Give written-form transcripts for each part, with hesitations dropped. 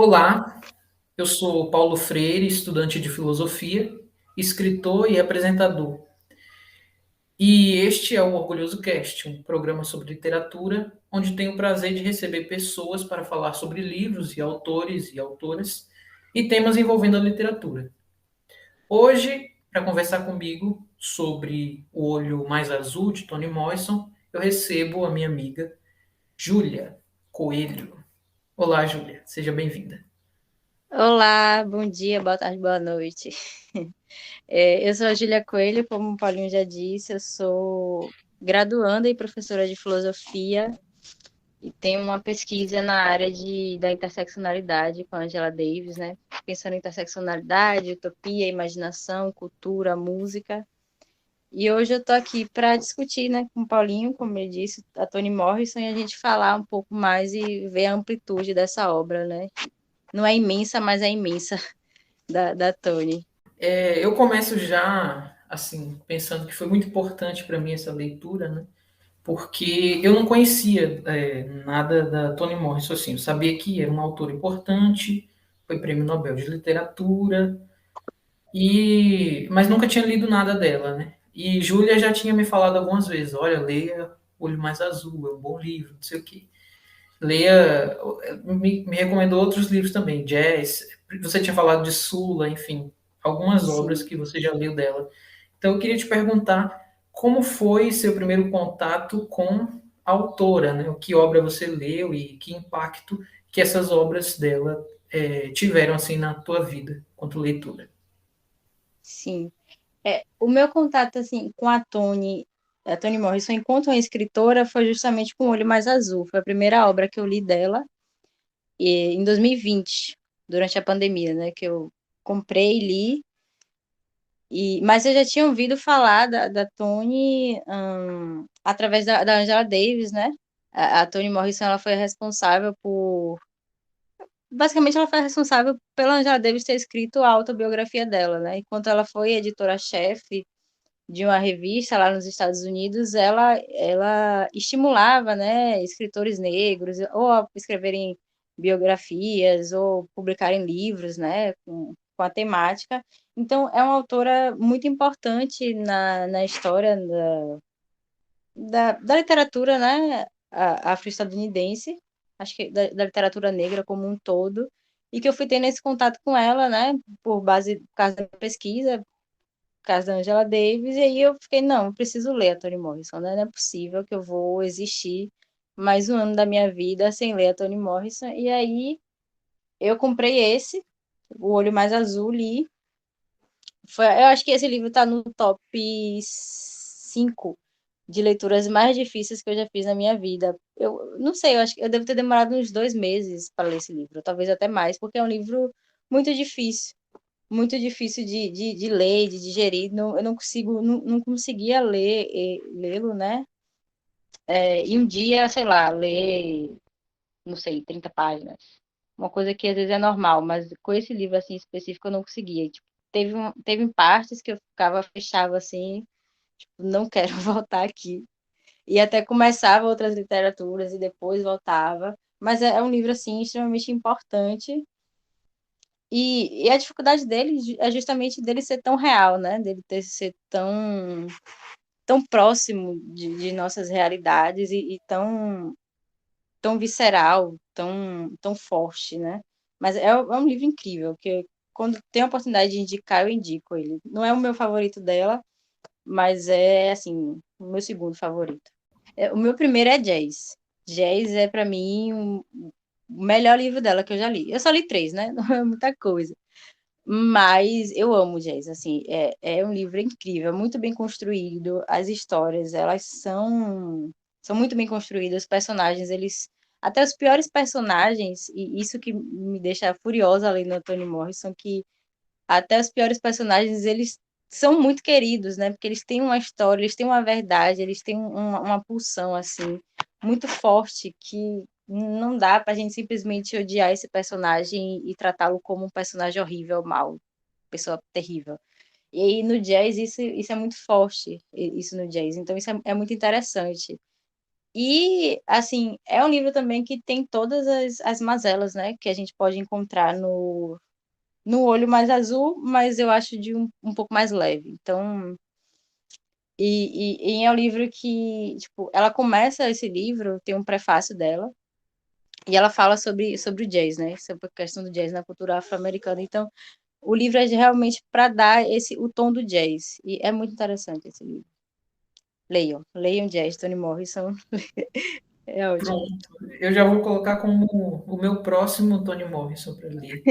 Olá, eu sou Paulo Freire, estudante de filosofia, escritor e apresentador. E este é o Orgulhoso Cast, um programa sobre literatura, onde tenho o prazer de receber pessoas para falar sobre livros e autores e autoras e temas envolvendo a literatura. Hoje, para conversar comigo sobre O Olho Mais Azul, de Toni Morrison, eu recebo a minha amiga Júlia Coelho. Olá, Júlia, seja bem-vinda. Olá, bom dia, boa tarde, boa noite. Eu sou a Júlia Coelho, como o Paulinho já disse, eu sou graduanda e professora de filosofia e tenho uma pesquisa na área da interseccionalidade com a Angela Davis, né? Pensando em interseccionalidade, utopia, imaginação, cultura, música. E hoje eu estou aqui para discutir, né, com o Paulinho, como ele disse, a Toni Morrison, e a gente falar um pouco mais e ver a amplitude dessa obra, né? Não é imensa, mas é imensa da Toni. Eu começo já, assim, pensando que foi muito importante para mim essa leitura, né? Porque eu não conhecia nada da Toni Morrison, assim. Eu sabia que era uma autora importante, foi prêmio Nobel de Literatura, mas nunca tinha lido nada dela, né? E Júlia já tinha me falado algumas vezes, olha, leia Olho Mais Azul, é um bom livro, não sei o quê. Leia, me recomendou outros livros também, Jazz, você tinha falado de Sula, enfim, algumas obras Sim. que você já leu dela. Então eu queria te perguntar como foi seu primeiro contato com a autora, né? O que obra você leu e que impacto que essas obras dela tiveram assim na tua vida quanto leitura. Sim. O meu contato assim com a Toni Morrison, enquanto uma escritora, foi justamente com O Olho Mais Azul. Foi a primeira obra que eu li dela em 2020, durante a pandemia, né? Que eu comprei e li. Mas eu já tinha ouvido falar da Toni através da Angela Davis, né? A Toni Morrison ela foi responsável por. Basicamente, ela foi responsável pela Angela Davis ter escrito a autobiografia dela, né? Enquanto ela foi editora-chefe de uma revista lá nos Estados Unidos, ela estimulava, né, escritores negros ou a escreverem biografias ou publicarem livros, né, com a temática. Então, é uma autora muito importante na história da literatura, né, afro-estadunidense, acho que da literatura negra como um todo, e que eu fui tendo esse contato com ela, né, por causa da pesquisa, caso da Angela Davis, e aí eu fiquei, não, eu preciso ler a Toni Morrison, né? Não é possível que eu vou existir mais um ano da minha vida sem ler a Toni Morrison. E aí eu comprei esse, O Olho Mais Azul, li. Eu acho que esse livro tá no top 5 de leituras mais difíceis que eu já fiz na minha vida. Eu não sei, eu acho que eu devo ter demorado uns 2 meses para ler esse livro, talvez até mais, porque é um livro muito difícil. Muito difícil de ler, de digerir. Não, eu não consigo, não conseguia lê-lo, né? E um dia, sei lá, ler, não sei, 30 páginas. Uma coisa que às vezes é normal, mas com esse livro assim específico eu não conseguia. Tipo, teve partes que eu fechava assim, tipo, não quero voltar aqui. E até começava outras literaturas e depois voltava. Mas é um livro assim extremamente importante. E a dificuldade dele é justamente dele ser tão real, né? Dele ser tão próximo de nossas realidades e tão visceral, tão forte, né? Mas é um livro incrível, que quando tem a oportunidade de indicar, eu indico ele. Não é o meu favorito dela, mas é, assim, o meu segundo favorito. O meu primeiro é Jazz. Jazz é, para mim, o melhor livro dela que eu já li. Eu só li 3, né? Não é muita coisa. Mas eu amo Jazz, assim, é um livro incrível, muito bem construído, as histórias, elas são muito bem construídas, os personagens, até os piores personagens, e isso que me deixa furiosa além do Toni Morrison, que até os piores personagens, eles são muito queridos, né, porque eles têm uma história, eles têm uma verdade, eles têm uma pulsão, assim, muito forte, que não dá pra gente simplesmente odiar esse personagem e tratá-lo como um personagem horrível, mau, pessoa terrível. E aí no jazz isso é muito forte, isso no jazz. Então isso é muito interessante. E, assim, é um livro também que tem todas as mazelas, né, que a gente pode encontrar no Olho Mais Azul, mas eu acho de um pouco mais leve. Então, e é um livro que, tipo, ela começa esse livro, tem um prefácio dela, e ela fala sobre o jazz, né, sobre a questão do jazz na cultura afro-americana. Então, o livro é realmente para dar o tom do jazz, e é muito interessante esse livro. Leiam Jazz, Toni Morrison, é ótimo. Pronto. Eu já vou colocar como o meu próximo Toni Morrison para ler,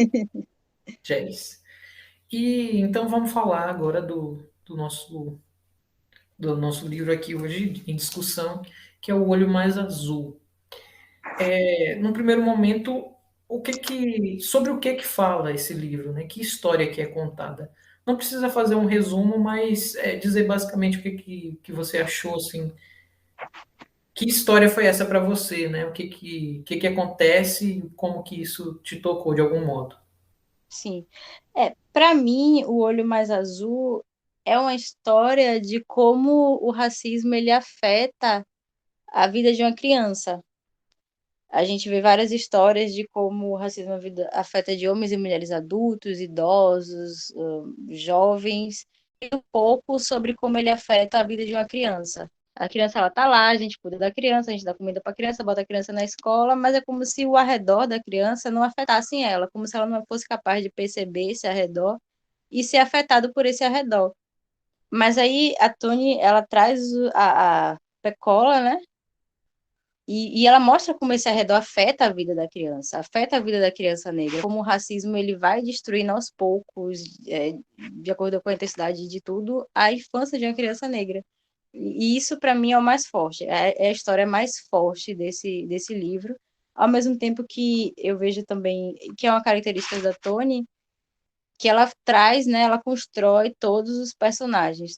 Jazz. E então vamos falar agora do nosso livro aqui hoje em discussão, que é O Olho Mais Azul. No primeiro momento, sobre o que fala esse livro, né? Que história que é contada? Não precisa fazer um resumo, mas dizer basicamente o que você achou, assim, que história foi essa para você, né? O que acontece e como que isso te tocou de algum modo. Sim. Para mim, O Olho Mais Azul é uma história de como o racismo ele afeta a vida de uma criança. A gente vê várias histórias de como o racismo afeta de homens e mulheres adultos, idosos, jovens, e um pouco sobre como ele afeta a vida de uma criança. A criança ela tá lá, a gente cuida da criança, a gente dá comida para a criança, bota a criança na escola, mas é como se o arredor da criança não afetasse ela, como se ela não fosse capaz de perceber esse arredor e ser afetado por esse arredor. Mas aí a Tony, ela traz a Pecola, né? E ela mostra como esse arredor afeta a vida da criança, afeta a vida da criança negra, como o racismo ele vai destruindo aos poucos, de acordo com a intensidade de tudo, a infância de uma criança negra. E isso, para mim, é o mais forte, é a história mais forte desse livro, ao mesmo tempo que eu vejo também, que é uma característica da Toni, que ela traz, né, ela constrói todos os personagens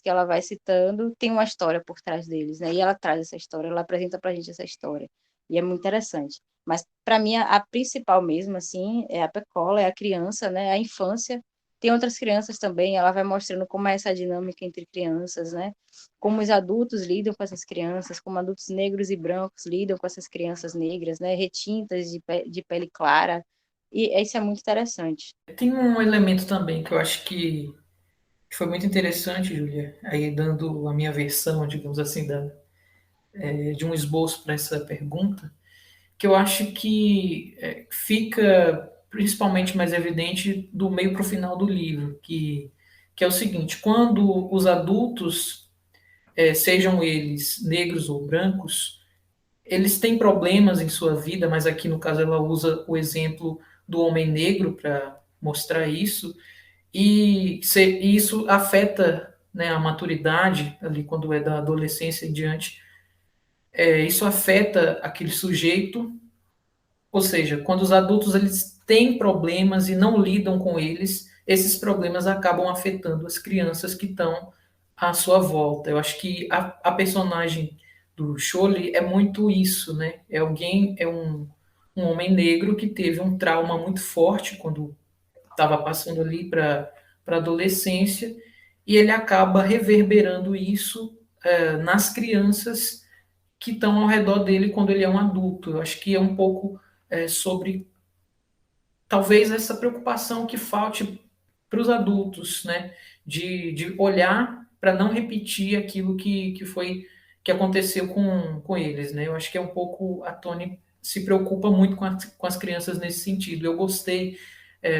que ela vai citando, tem uma história por trás deles, né? E ela traz essa história, ela apresenta pra gente essa história. E é muito interessante. Mas para mim a principal mesmo assim é a Pecola, é a criança, né, a infância. Tem outras crianças também, ela vai mostrando como é essa dinâmica entre crianças, né? Como os adultos lidam com essas crianças, como adultos negros e brancos lidam com essas crianças negras, né? Retintas de pele clara. E isso é muito interessante. Tem um elemento também que eu acho que foi muito interessante, Júlia, aí dando a minha versão, digamos assim, de um esboço para essa pergunta, que eu acho que fica principalmente mais evidente do meio para o final do livro, que é o seguinte: quando os adultos, sejam eles negros ou brancos, eles têm problemas em sua vida, mas aqui no caso ela usa o exemplo do homem negro para mostrar isso, e isso afeta, né, a maturidade ali quando é da adolescência em diante. Isso afeta aquele sujeito, ou seja, quando os adultos eles têm problemas e não lidam com eles, esses problemas acabam afetando as crianças que estão à sua volta. Eu acho que a personagem do Chole é muito isso, né? É um homem negro que teve um trauma muito forte quando estava passando ali para a adolescência, e ele acaba reverberando isso nas crianças que estão ao redor dele quando ele é um adulto. Eu acho que é um pouco sobre talvez essa preocupação que falte para os adultos, né? De olhar para não repetir aquilo que aconteceu com eles, né? Eu acho que é um pouco a Tony se preocupa muito com as crianças nesse sentido. Eu gostei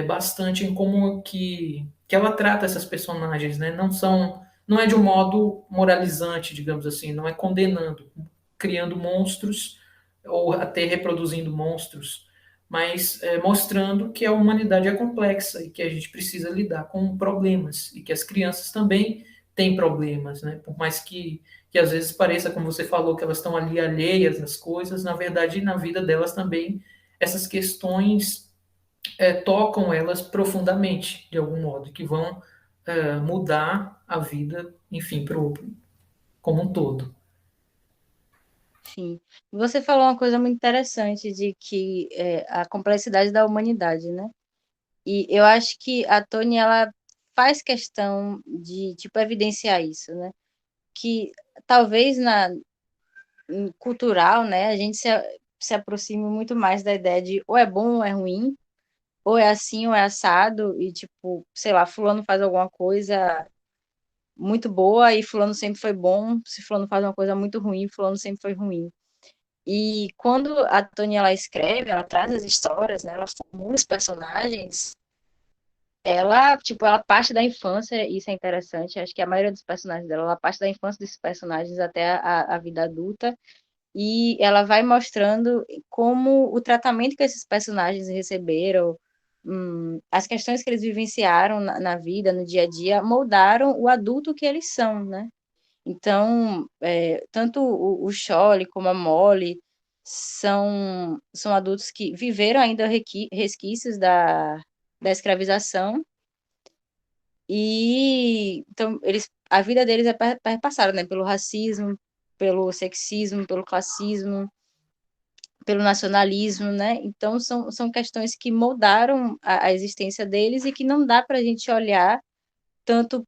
bastante em como que ela trata essas personagens, né? Não é de um modo moralizante, digamos assim, não é condenando, criando monstros ou até reproduzindo monstros, mas mostrando que a humanidade é complexa e que a gente precisa lidar com problemas e que as crianças também têm problemas, né? Por mais que às vezes pareça, como você falou, que elas estão ali alheias às coisas, na verdade, na vida delas também essas questões tocam elas profundamente, de algum modo, que vão mudar a vida, enfim, como um todo. Sim. Você falou uma coisa muito interessante de que a complexidade da humanidade, né? E eu acho que a Tony ela faz questão de tipo evidenciar isso, né? Que talvez cultural, né, a gente se aproxima muito mais da ideia de ou é bom ou é ruim, ou é assim ou é assado, e tipo, sei lá, fulano faz alguma coisa muito boa e fulano sempre foi bom, se fulano faz uma coisa muito ruim, fulano sempre foi ruim. E quando a Tony ela escreve, ela traz as histórias, né, ela formula os personagens, ela, tipo, ela parte da infância, isso é interessante, acho que a maioria dos personagens dela, ela parte da infância desses personagens até a vida adulta, e ela vai mostrando como o tratamento que esses personagens receberam, as questões que eles vivenciaram na vida, no dia a dia, moldaram o adulto que eles são, né? Então, tanto o Charlie como a Molly são adultos que viveram ainda resquícios da escravização e então a vida deles é perpassada, né, pelo racismo, pelo sexismo, pelo classismo, pelo nacionalismo, né? Então são questões que moldaram a existência deles e que não dá para a gente olhar tanto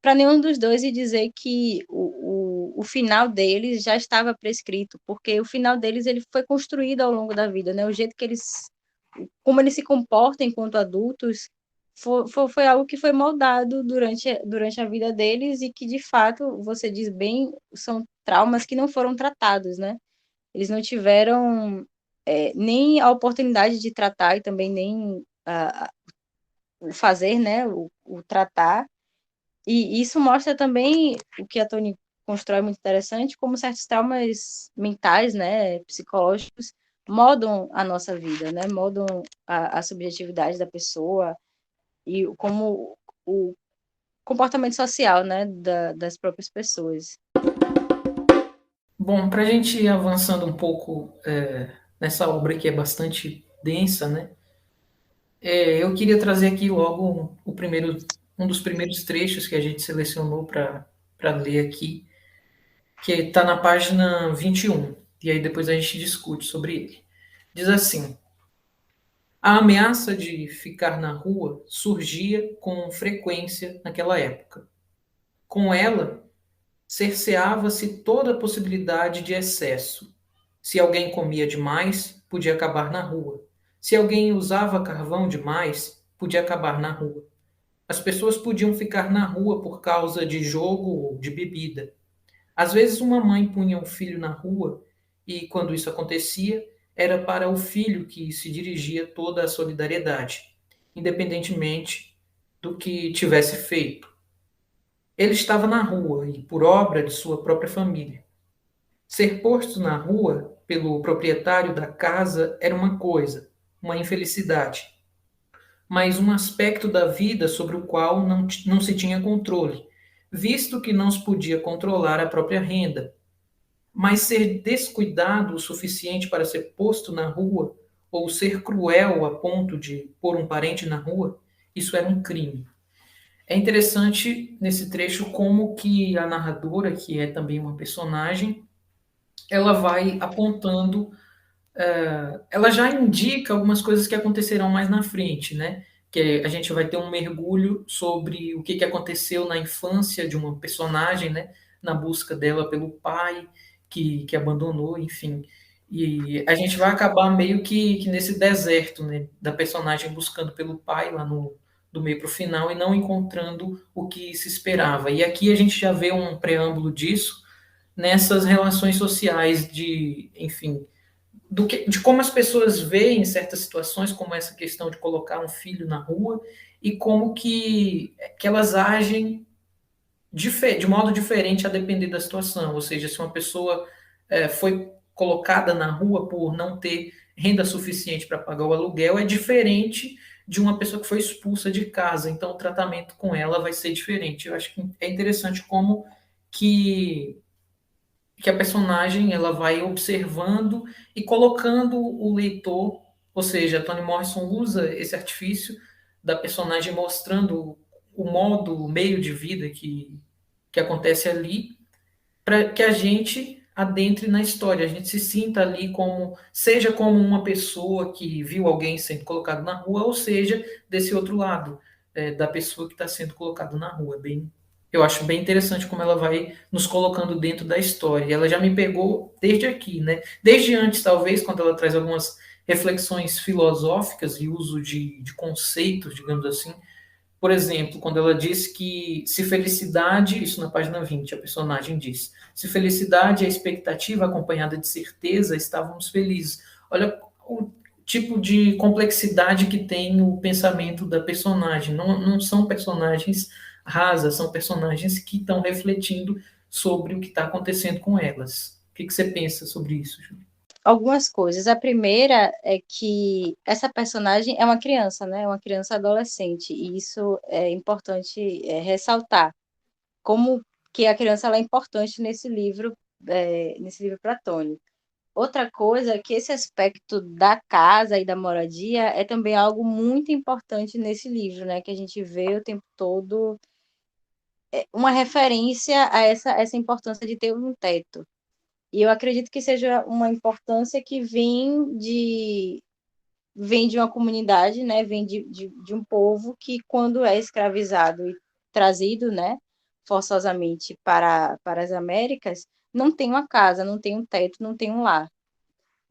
para nenhum dos dois e dizer que o final deles já estava prescrito, porque o final deles ele foi construído ao longo da vida, né? O jeito que como eles se comportam enquanto adultos, foi algo que foi moldado durante a vida deles e que, de fato, você diz bem, são traumas que não foram tratados, né? Eles não tiveram nem a oportunidade de tratar e também nem o fazer, né? O tratar. E isso mostra também o que a Tony constrói muito interessante, como certos traumas mentais, né, psicológicos, modam a nossa vida, né, modam a subjetividade da pessoa e como o comportamento social, né, das próprias pessoas. Bom, para a gente ir avançando um pouco nessa obra que é bastante densa, né? Eu queria trazer aqui logo um dos primeiros trechos que a gente selecionou para ler aqui, que está na página 21, e aí depois a gente discute sobre ele. Diz assim: a ameaça de ficar na rua surgia com frequência naquela época. Com ela, cerceava-se toda possibilidade de excesso. Se alguém comia demais, podia acabar na rua. Se alguém usava carvão demais, podia acabar na rua. As pessoas podiam ficar na rua por causa de jogo ou de bebida. Às vezes, uma mãe punha um filho na rua e, quando isso acontecia, era para o filho que se dirigia toda a solidariedade, independentemente do que tivesse feito. Ele estava na rua e por obra de sua própria família. Ser posto na rua pelo proprietário da casa era uma coisa, uma infelicidade, mas um aspecto da vida sobre o qual não se tinha controle, visto que não se podia controlar a própria renda. Mas ser descuidado o suficiente para ser posto na rua, ou ser cruel a ponto de pôr um parente na rua, isso era um crime. É interessante nesse trecho como que a narradora, que é também uma personagem, ela vai apontando, ela já indica algumas coisas que acontecerão mais na frente, né? Que a gente vai ter um mergulho sobre o que, que aconteceu na infância de uma personagem, né? Na busca dela pelo pai, que abandonou, enfim. E a gente vai acabar meio que nesse deserto, né? Da personagem buscando pelo pai lá no, do meio para o final e não encontrando o que se esperava. E aqui a gente já vê um preâmbulo disso nessas relações sociais de, enfim, de como as pessoas veem certas situações, como essa questão de colocar um filho na rua, e como que elas agem de modo diferente a depender da situação. Ou seja, se uma pessoa foi colocada na rua por não ter renda suficiente para pagar o aluguel, é diferente de uma pessoa que foi expulsa de casa. Então, o tratamento com ela vai ser diferente. Eu acho que é interessante como que que a personagem ela vai observando e colocando o leitor, ou seja, a Toni Morrison usa esse artifício da personagem mostrando o modo, o meio de vida que acontece ali, para que a gente adentre na história, a gente se sinta ali como, seja como uma pessoa que viu alguém sendo colocado na rua, ou seja, desse outro lado, da pessoa que está sendo colocado na rua, bem. Eu acho bem interessante como ela vai nos colocando dentro da história. E ela já me pegou desde aqui, né? Desde antes, talvez, quando ela traz algumas reflexões filosóficas e uso de conceitos, digamos assim. Por exemplo, quando ela diz que se felicidade, isso na página 20, a personagem diz, se felicidade é expectativa acompanhada de certeza, estávamos felizes. Olha o tipo de complexidade que tem o pensamento da personagem. Não são personagens rasas, são personagens que estão refletindo sobre o que está acontecendo com elas. O que você pensa sobre isso, Júlio? Algumas coisas. A primeira é que essa personagem é uma criança, né? É uma criança adolescente, e isso é importante ressaltar. Como que a criança ela é importante nesse livro platônico. Outra coisa é que esse aspecto da casa e da moradia é também algo muito importante nesse livro, né? Que a gente vê o tempo todo uma referência a essa importância de ter um teto. E eu acredito que seja uma importância que vem de uma comunidade, né? Vem de um povo que, quando é escravizado e trazido, né? Forçosamente para as Américas, não tem uma casa, não tem um teto, não tem um lar.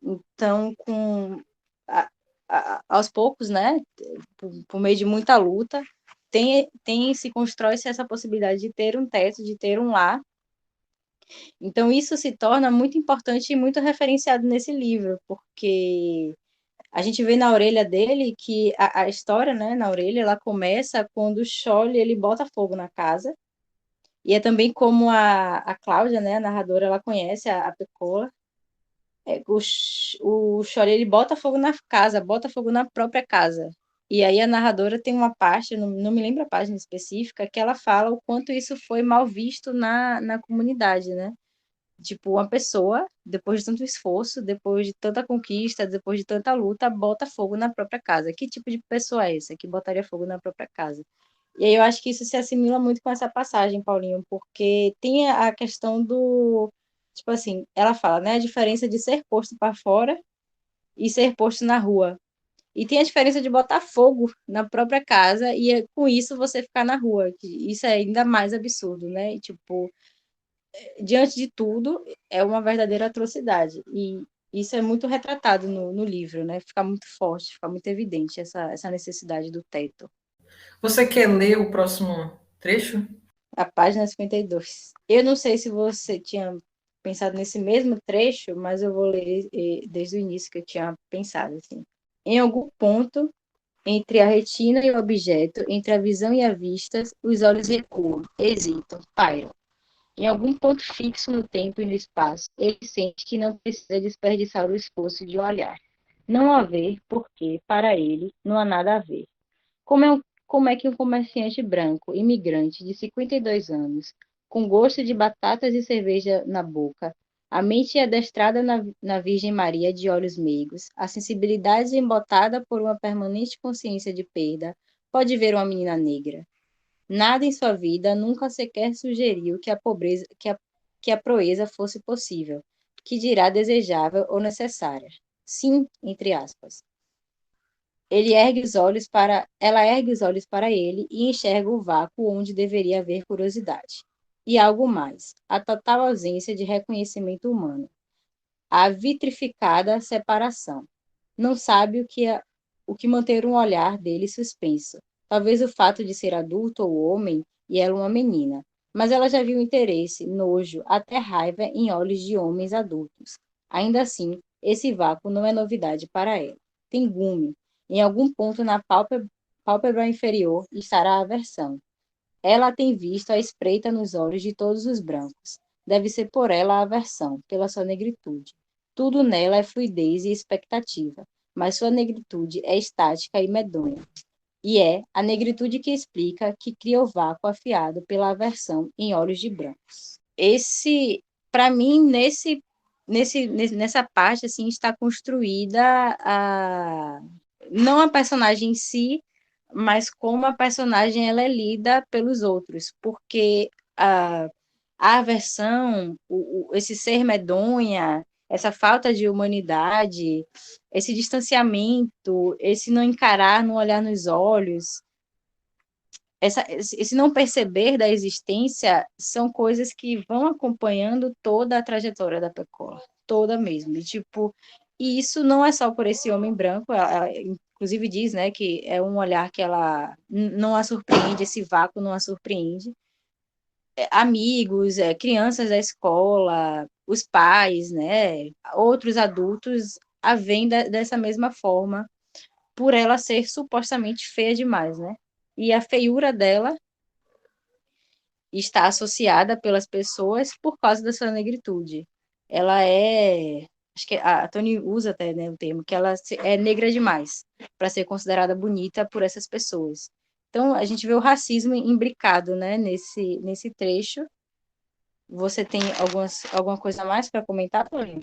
Então, a, aos poucos, né, por meio de muita luta, se constrói-se essa possibilidade de ter um teto, de ter um lar. Então, isso se torna muito importante e muito referenciado nesse livro, porque a gente vê na orelha dele que a história, né, na orelha, ela começa quando o Scholle, ele bota fogo na casa, e é também como a Cláudia, né, a narradora, ela conhece a Pecola. O Chore, ele bota fogo na casa, bota fogo na própria casa. E aí a narradora tem uma parte, não me lembro a página específica, que ela fala o quanto isso foi mal visto na comunidade, né? Tipo, uma pessoa, depois de tanto esforço, depois de tanta conquista, depois de tanta luta, bota fogo na própria casa. Que tipo de pessoa é essa que botaria fogo na própria casa? E aí eu acho que isso se assimila muito com essa passagem, Paulinho, porque tem a questão do, tipo assim, ela fala, né, a diferença de ser posto para fora e ser posto na rua. E tem a diferença de botar fogo na própria casa e com isso você ficar na rua, que isso é ainda mais absurdo, né? E, tipo, diante de tudo, é uma verdadeira atrocidade. E isso é muito retratado no livro, né? Fica muito forte, fica muito evidente essa necessidade do teto. Você quer ler o próximo trecho? A página 52. Eu não sei se você tinha pensado nesse mesmo trecho, mas eu vou ler desde o início que eu tinha pensado, assim. Em algum ponto, entre a retina e o objeto, entre a visão e a vista, os olhos recuam, hesitam, pairam. Em algum ponto fixo no tempo e no espaço, ele sente que não precisa desperdiçar o esforço de olhar. Não há ver, porque, para ele, não há nada a ver. Como é que um comerciante branco, imigrante, de 52 anos, com gosto de batatas e cerveja na boca, a mente adestrada na Virgem Maria de olhos meigos, a sensibilidade embotada por uma permanente consciência de perda, pode ver uma menina negra? Nada em sua vida nunca sequer sugeriu que a proeza fosse possível, que dirá desejável ou necessária. Sim, entre aspas. Ela ergue os olhos para ele e enxerga o vácuo onde deveria haver curiosidade. E algo mais, a total ausência de reconhecimento humano, a vitrificada separação. Não sabe o que manter um olhar dele suspenso. Talvez o fato de ser adulto ou homem e ela uma menina. Mas ela já viu interesse, nojo, até raiva em olhos de homens adultos. Ainda assim, esse vácuo não é novidade para ela. Tem gume. Em algum ponto na pálpebra inferior estará a aversão. Ela a tem visto à espreita nos olhos de todos os brancos. Deve ser por ela a aversão, pela sua negritude. Tudo nela é fluidez e expectativa, mas sua negritude é estática e medonha. E é a negritude que explica, que cria o vácuo afiado pela aversão em olhos de brancos. Para mim, nessa parte, assim, está construída não a personagem em si, mas como a personagem ela é lida pelos outros, porque a aversão, esse ser medonha, essa falta de humanidade, esse distanciamento, esse não encarar, não olhar nos olhos, esse não perceber da existência são coisas que vão acompanhando toda a trajetória da Pecola, toda mesmo. E, tipo, e isso não é só por esse homem branco, ela, inclusive diz, né, que é um olhar que ela não a surpreende, esse vácuo não a surpreende. Amigos, crianças da escola, os pais, né, outros adultos a veem dessa mesma forma, por ela ser supostamente feia demais, né? E a feiura dela está associada pelas pessoas por causa da sua negritude. Ela é, acho que a Tony usa até, né, o termo, que ela é negra demais para ser considerada bonita por essas pessoas. Então, a gente vê o racismo imbricado, né, nesse trecho. Você tem alguma coisa a mais para comentar, Paulinho?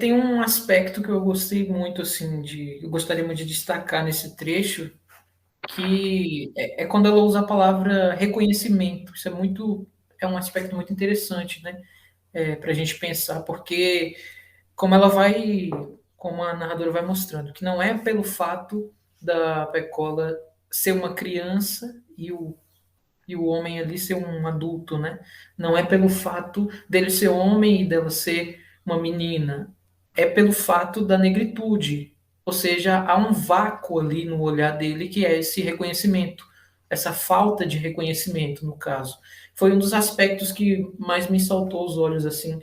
Tem um aspecto que eu gostei muito, assim, eu gostaria muito de destacar nesse trecho, que é quando ela usa a palavra reconhecimento. É um aspecto muito interessante, né? Para a gente pensar, porque como ela vai, como a narradora vai mostrando, que não é pelo fato da Pecola ser uma criança e o homem ali ser um adulto, né? Não é pelo fato dele ser homem e dela ser uma menina. É pelo fato da negritude. Ou seja, há um vácuo ali no olhar dele que é esse reconhecimento, essa falta de reconhecimento, no caso. Foi um dos aspectos que mais me saltou aos olhos, assim,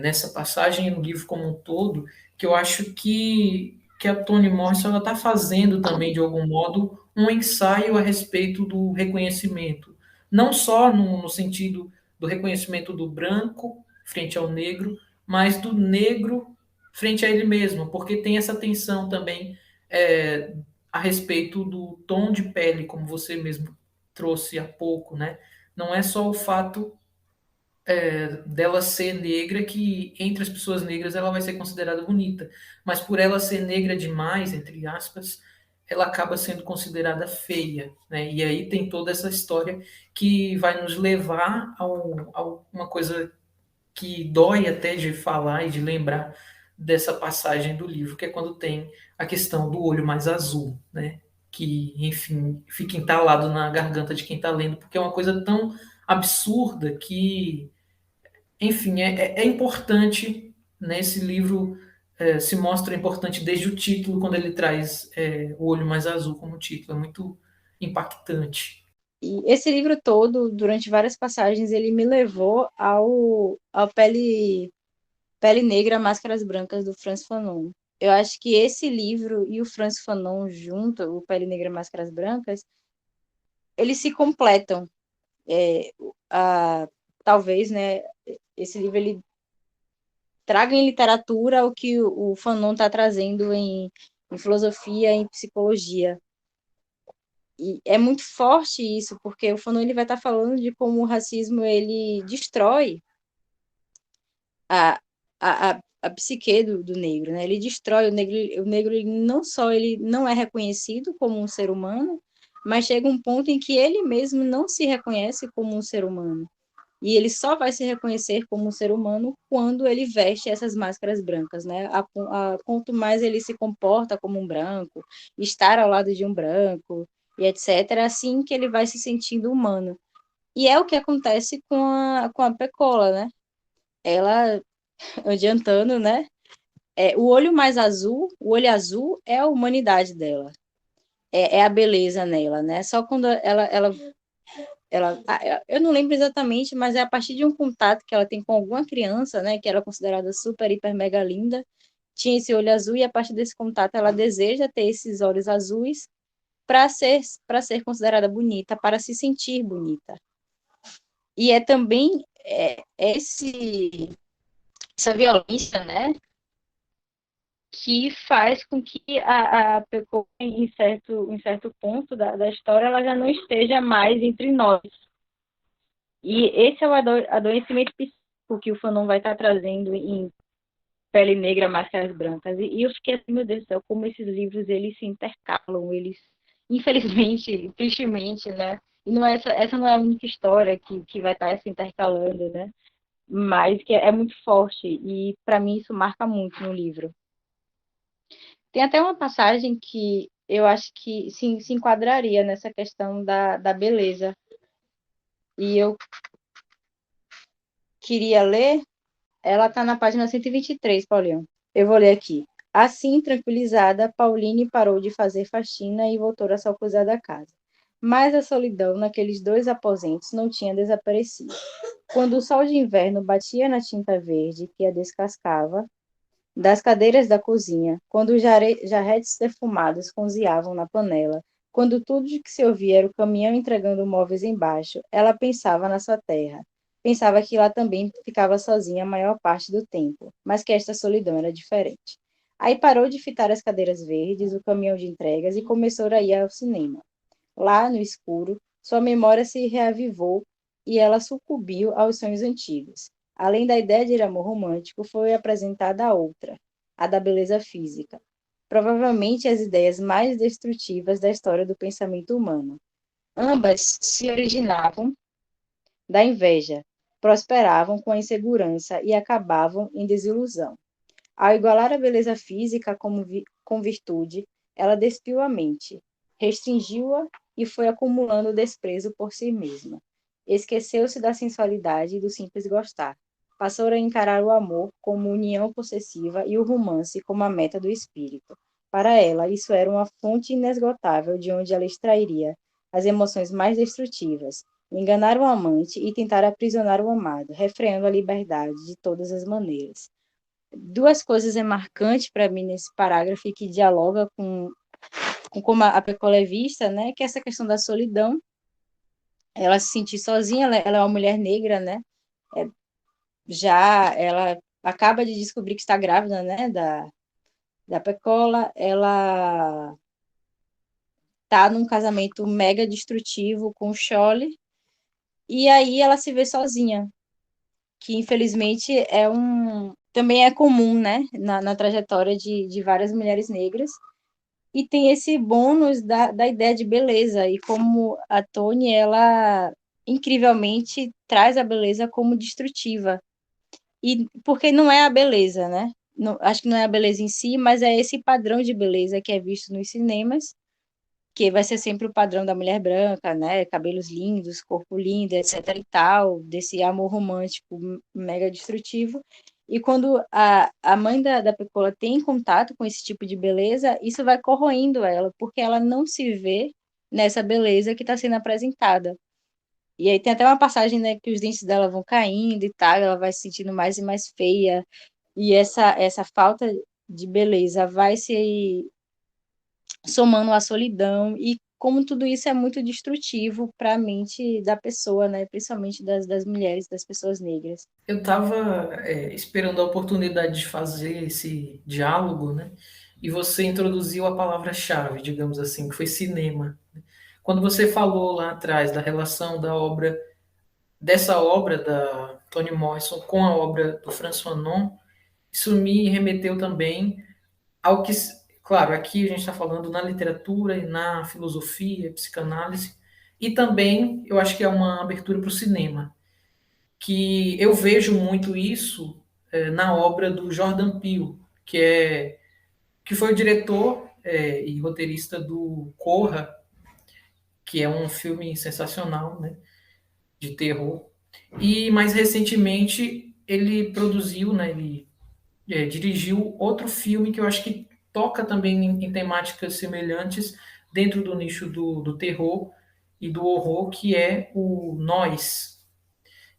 nessa passagem e no livro como um todo, que eu acho que a Toni Morrison está fazendo também, de algum modo, um ensaio a respeito do reconhecimento, não só no sentido do reconhecimento do branco frente ao negro, mas do negro frente a ele mesmo, porque tem essa tensão também é, a respeito do tom de pele, como você mesmo trouxe há pouco, né? Não é só o fato dela ser negra que entre as pessoas negras ela vai ser considerada bonita, mas por ela ser negra demais, entre aspas, ela acaba sendo considerada feia, né? E aí tem toda essa história que vai nos levar a uma coisa que dói até de falar e de lembrar dessa passagem do livro, que é quando tem a questão do olho mais azul, né? Que, enfim, fica entalado na garganta de quem está lendo, porque é uma coisa tão absurda que, enfim, é importante nesse livro. Se mostra importante desde o título, quando ele traz o olho mais azul como título. É muito impactante. E esse livro todo, durante várias passagens, ele me levou ao Pele Negra, Máscaras Brancas, do Frantz Fanon. Eu acho que esse livro e o Frantz Fanon junto, o Pele Negra, Máscaras Brancas, eles se completam. É, a, talvez, né, esse livro ele traga em literatura o que o Fanon está trazendo em filosofia, em psicologia. E é muito forte isso, porque o Fanon ele vai estar falando de como o racismo ele destrói a, a psique do negro, né? Ele destrói o negro ele não só ele não é reconhecido como um ser humano, mas chega um ponto em que ele mesmo não se reconhece como um ser humano. E ele só vai se reconhecer como um ser humano quando ele veste essas máscaras brancas, né? Quanto mais ele se comporta como um branco, estar ao lado de um branco e etc., assim que ele vai se sentindo humano. E é o que acontece com a Pecola, né? Ela, adiantando, né? O olho mais azul, o olho azul é a humanidade dela, é a beleza nela, né? Só quando eu não lembro exatamente, mas é a partir de um contato que ela tem com alguma criança, né, que era considerada super, hiper, mega linda, tinha esse olho azul e a partir desse contato ela deseja ter esses olhos azuis para ser considerada bonita, para se sentir bonita. E é também essa violência, né, que faz com que a Pecô, em certo ponto da história, ela já não esteja mais entre nós. E esse é o adoecimento psíquico que o Fanon vai estar trazendo em Pele Negra, Máscaras Brancas. E eu fiquei assim, meu Deus do céu, como esses livros, eles se intercalam, eles, infelizmente, tristemente, né? E não é essa não é a única história que vai estar se intercalando, né? Mas que é muito forte. E, para mim, isso marca muito no livro. Tem até uma passagem que eu acho que se enquadraria nessa questão da beleza. E eu queria ler, ela está na página 123, Paulinho. Eu vou ler aqui. Assim, tranquilizada, Pauline parou de fazer faxina e voltou a sua coisa da casa. Mas a solidão naqueles dois aposentos não tinha desaparecido. Quando o sol de inverno batia na tinta verde que a descascava das cadeiras da cozinha, quando os jarretes defumados cozinhavam na panela, quando tudo que se ouvia era o caminhão entregando móveis embaixo, ela pensava na sua terra. Pensava que lá também ficava sozinha a maior parte do tempo, mas que esta solidão era diferente. Aí parou de fitar as cadeiras verdes, o caminhão de entregas e começou a ir ao cinema. Lá, no escuro, sua memória se reavivou e ela sucumbiu aos sonhos antigos. Além da ideia de amor romântico, foi apresentada a outra, a da beleza física. Provavelmente as ideias mais destrutivas da história do pensamento humano. Ambas se originavam da inveja, prosperavam com a insegurança e acabavam em desilusão. Ao igualar a beleza física com virtude, ela despiu a mente, restringiu-a e foi acumulando desprezo por si mesma. Esqueceu-se da sensualidade e do simples gostar. Passou a encarar o amor como união possessiva e o romance como a meta do espírito. Para ela, isso era uma fonte inesgotável de onde ela extrairia as emoções mais destrutivas, enganar o amante e tentar aprisionar o amado, refreando a liberdade de todas as maneiras. Duas coisas é marcante para mim nesse parágrafo e que dialoga com como a Pecola é vista, né? Que é essa questão da solidão, ela se sentir sozinha, ela é uma mulher negra, né? É, já ela acaba de descobrir que está grávida, né? Da Pecola, ela tá num casamento mega destrutivo com o Chole, e aí ela se vê sozinha, que infelizmente também é comum, né? Na trajetória de várias mulheres negras. E tem esse bônus da ideia de beleza, e como a Toni, ela incrivelmente traz a beleza como destrutiva. E porque não é a beleza, né? Não, acho que não é a beleza em si, mas é esse padrão de beleza que é visto nos cinemas, que vai ser sempre o padrão da mulher branca, né? Cabelos lindos, corpo lindo, etc e tal, desse amor romântico mega destrutivo. E quando a mãe da Pecola tem contato com esse tipo de beleza, isso vai corroendo ela, porque ela não se vê nessa beleza que está sendo apresentada. E aí tem até uma passagem, né, que os dentes dela vão caindo e tal, ela vai se sentindo mais e mais feia, e essa falta de beleza vai se somando à solidão, e como tudo isso é muito destrutivo para a mente da pessoa, né? Principalmente das mulheres, das pessoas negras. Eu estava esperando a oportunidade de fazer esse diálogo, né? E você introduziu a palavra-chave, digamos assim, que foi cinema. Quando você falou lá atrás da relação da obra, dessa obra da Toni Morrison com a obra do François Fanon, isso me remeteu também ao que, claro, aqui a gente está falando na literatura e na filosofia, psicanálise, e também eu acho que é uma abertura para o cinema, que eu vejo muito isso na obra do Jordan Peele, que foi o diretor e roteirista do Corra, que é um filme sensacional, né, de terror. E mais recentemente ele produziu, né, ele dirigiu outro filme que eu acho que toca também em temáticas semelhantes dentro do nicho do terror e do horror, que é o Nós,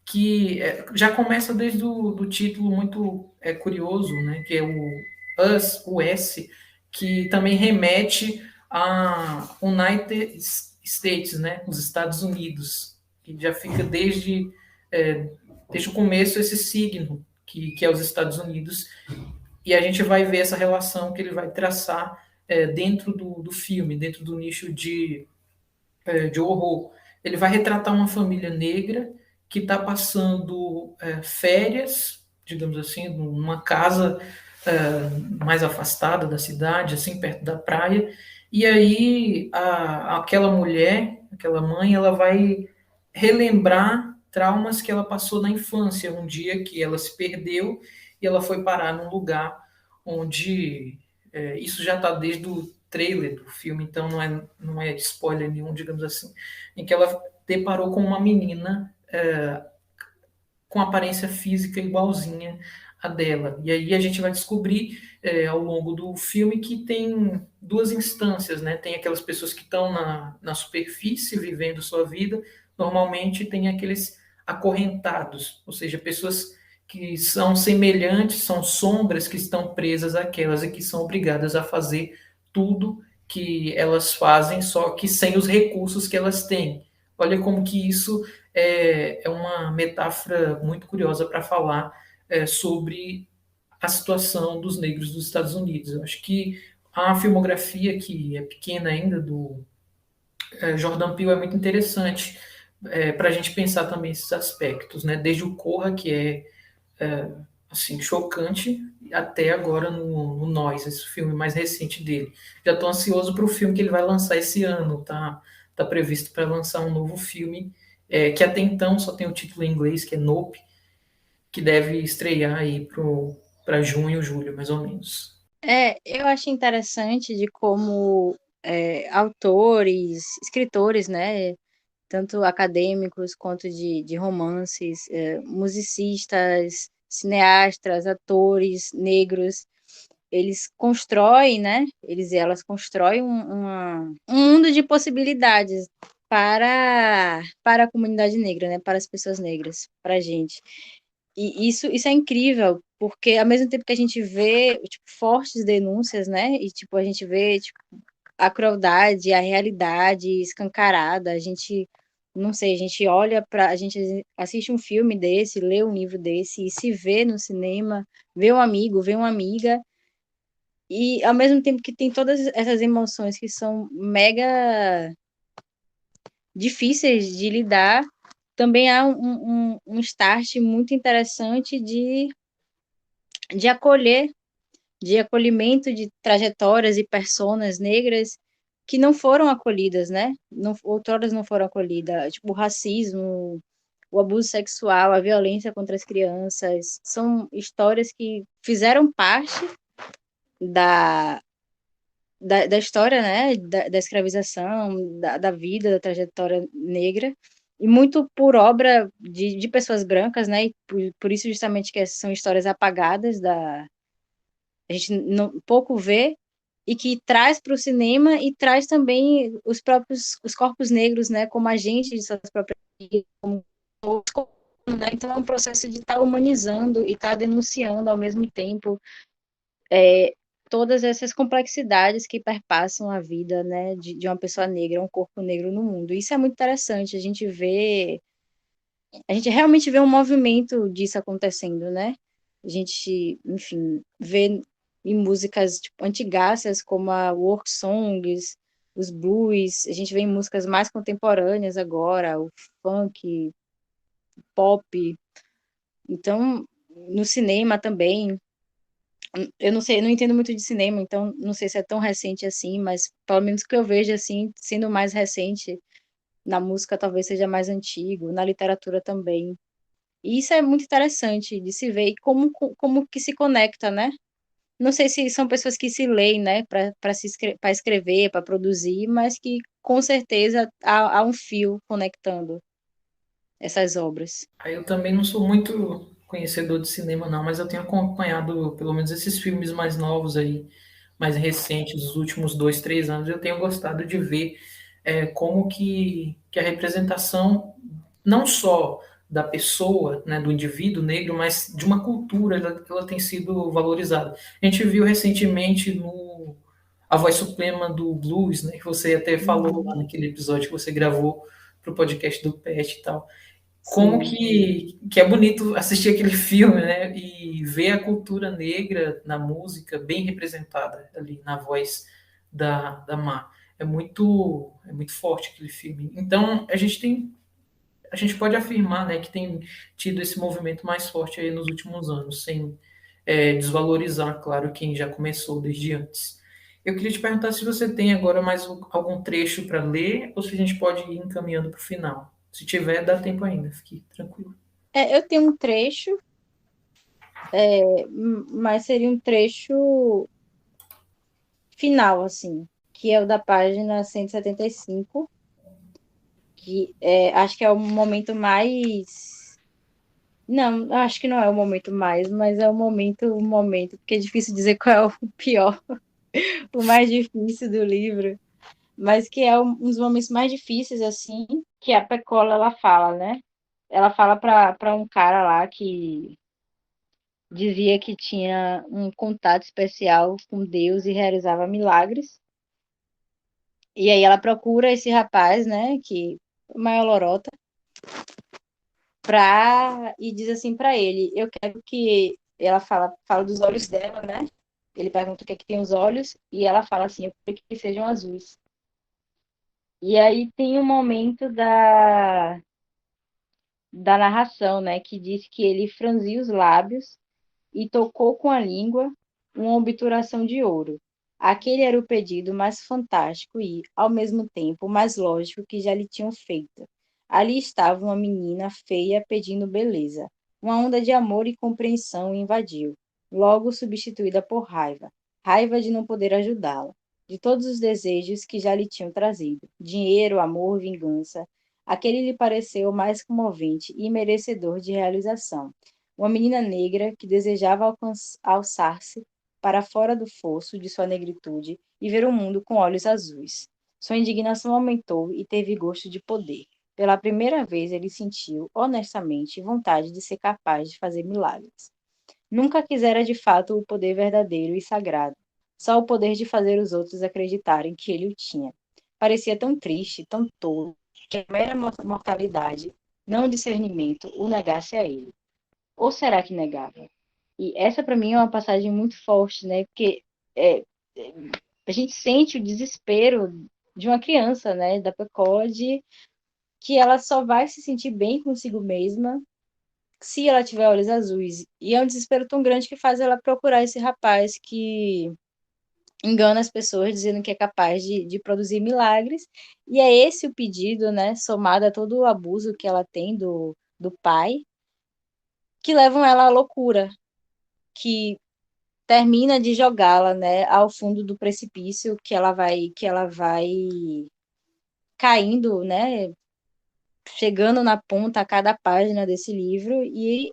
que já começa desde do título muito curioso, né, que é o Us, o S, que também remete a United States, né, os Estados Unidos, que já fica desde o começo esse signo, que é os Estados Unidos, e a gente vai ver essa relação que ele vai traçar dentro do filme, dentro do nicho de horror. Ele vai retratar uma família negra que está passando férias, digamos assim, numa casa mais afastada da cidade, assim, perto da praia. E aí aquela mulher, aquela mãe, ela vai relembrar traumas que ela passou na infância, um dia que ela se perdeu e ela foi parar num lugar onde isso já está desde trailer do filme, então não é spoiler nenhum, digamos assim, em que ela deparou com uma menina com aparência física igualzinha à dela. E aí a gente vai descobrir ao longo do filme que tem duas instâncias, né? Tem aquelas pessoas que estão na superfície vivendo sua vida, normalmente tem aqueles acorrentados, ou seja, pessoas que são semelhantes, são sombras que estão presas àquelas e que são obrigadas a fazer tudo que elas fazem, só que sem os recursos que elas têm. Olha como que isso é uma metáfora muito curiosa para falar sobre a situação dos negros dos Estados Unidos. Eu acho que a filmografia, que é pequena ainda, do Jordan Peele, é muito interessante para a gente pensar também esses aspectos, né? Desde o Corra, que é assim, chocante, até agora no Nós, esse filme mais recente dele. Já estou ansioso para o filme que ele vai lançar esse ano, tá previsto para lançar um novo filme, que até então só tem o título em inglês, que é Nope, que deve estrear aí para junho, julho, mais ou menos. Eu acho interessante de como autores, escritores, né, tanto acadêmicos quanto de romances, musicistas, cineastas, atores negros, eles constroem, né, eles e elas constroem um mundo de possibilidades para a comunidade negra, né, para as pessoas negras, para a gente. E isso é incrível, porque ao mesmo tempo que a gente vê, tipo, fortes denúncias, né? E tipo, a gente vê, tipo, a crueldade, a realidade escancarada, a gente não sei, a gente olha para, a gente assiste um filme desse, lê um livro desse e se vê no cinema, vê um amigo, vê uma amiga, e ao mesmo tempo que tem todas essas emoções que são mega difíceis de lidar, também há um start muito interessante de acolher, de acolhimento de trajetórias e personas negras que não foram acolhidas, né? Não, outroras não foram acolhidas, tipo o racismo, o abuso sexual, a violência contra as crianças, são histórias que fizeram parte da, da história, né? Da escravização, da vida, da trajetória negra, e muito por obra de pessoas brancas, né? E por isso justamente que são histórias apagadas a gente não, pouco vê e que traz para o cinema e traz também os corpos negros, né, como agentes de suas próprias vidas, como né? Então é um processo de estar humanizando e estar denunciando ao mesmo tempo todas essas complexidades que perpassam a vida, né, de uma pessoa negra, um corpo negro no mundo. Isso é muito interessante, a gente realmente vê um movimento disso acontecendo, né? A gente, enfim, vê em músicas tipo, antigácias como a work songs, os blues, a gente vê em músicas mais contemporâneas agora, o funk, pop. Então, no cinema também, eu não sei, eu não entendo muito de cinema, então não sei se é tão recente assim, mas pelo menos que eu vejo assim, sendo mais recente, na música talvez seja mais antigo, na literatura também. E isso é muito interessante de se ver e como que se conecta, né? Não sei se são pessoas que se leem, né, para escrever, para produzir, mas que com certeza há um fio conectando essas obras. Aí eu também não sou muito conhecedor de cinema, não, mas eu tenho acompanhado pelo menos esses filmes mais novos aí, mais recentes, dos últimos 2, 3 anos. Eu tenho gostado de ver como que a representação, não só da pessoa, né, do indivíduo negro, mas de uma cultura, ela tem sido valorizada. A gente viu recentemente no A Voz Suprema do Blues, né, que você até falou lá Uhum. naquele episódio que você gravou para o podcast do Pet e tal, como Sim. que é bonito assistir aquele filme, né? E ver a cultura negra na música bem representada ali na voz da Má. É muito forte aquele filme. Então, a gente pode afirmar, né, que tem tido esse movimento mais forte aí nos últimos anos, sem desvalorizar, claro, quem já começou desde antes. Eu queria te perguntar se você tem agora mais algum trecho para ler ou se a gente pode ir encaminhando para o final. Se tiver, dá tempo ainda, fique tranquilo. Eu tenho um trecho, mas seria um trecho final, assim. que é o da página 175, que acho que é o momento mais. Não, acho que não é o momento mais, mas é o momento, porque é difícil dizer qual é o pior, o mais difícil do livro, mas que é um dos momentos mais difíceis, assim, que a Pecola, ela fala, né? Ela fala para um cara lá que dizia que tinha um contato especial com Deus e realizava milagres. E aí ela procura esse rapaz, né, que é o maior lorota, e diz assim para ele, eu quero que ela fala dos olhos dela, né? Ele pergunta o que é que tem os olhos e ela fala assim, eu quero que sejam azuis. E aí tem um momento da narração, né, que diz que ele franziu os lábios e tocou com a língua uma obturação de ouro. Aquele era o pedido mais fantástico e, ao mesmo tempo, mais lógico que já lhe tinham feito. Ali estava uma menina feia pedindo beleza. Uma onda de amor e compreensão o invadiu, logo substituída por raiva. Raiva de não poder ajudá-la, de todos os desejos que já lhe tinham trazido: dinheiro, amor, vingança. Aquele lhe pareceu mais comovente e merecedor de realização. Uma menina negra que desejava alçar-se para fora do fosso de sua negritude e ver o mundo com olhos azuis. Sua indignação aumentou e teve gosto de poder. Pela primeira vez ele sentiu, honestamente, vontade de ser capaz de fazer milagres. Nunca quisera de fato o poder verdadeiro e sagrado, só o poder de fazer os outros acreditarem que ele o tinha. Parecia tão triste, tão tolo, que a mera mortalidade, não o discernimento, o negasse a ele. Ou será que negava? E essa, para mim, é uma passagem muito forte, né? Porque é, é, a gente sente o desespero de uma criança, né? Da PECOD, que ela só vai se sentir bem consigo mesma se ela tiver olhos azuis. E é um desespero tão grande que faz ela procurar esse rapaz que engana as pessoas dizendo que é capaz de produzir milagres. E é esse o pedido, né? Somado a todo o abuso que ela tem do pai, que levam ela à loucura, que termina de jogá-la, né, ao fundo do precipício que ela vai caindo, né, chegando na ponta a cada página desse livro e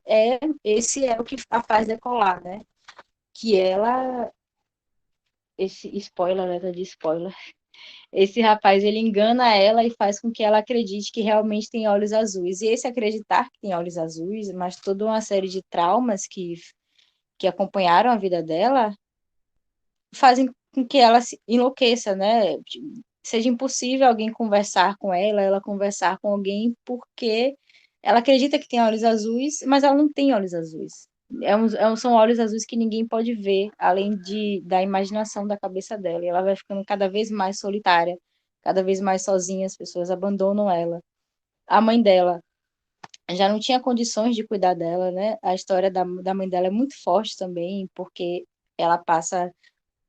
esse é o que a faz decolar, né? Que ela esse spoiler, letra de spoiler. Esse rapaz ele engana ela e faz com que ela acredite que realmente tem olhos azuis. E esse acreditar que tem olhos azuis, mas toda uma série de traumas que acompanharam a vida dela, fazem com que ela se enlouqueça, né? Seja impossível alguém conversar com ela, ela conversar com alguém, porque ela acredita que tem olhos azuis, mas ela não tem olhos azuis. São olhos azuis que ninguém pode ver, além da imaginação da cabeça dela. E ela vai ficando cada vez mais solitária, cada vez mais sozinha, as pessoas abandonam ela. A mãe dela já não tinha condições de cuidar dela, né? A história da mãe dela é muito forte também, porque ela passa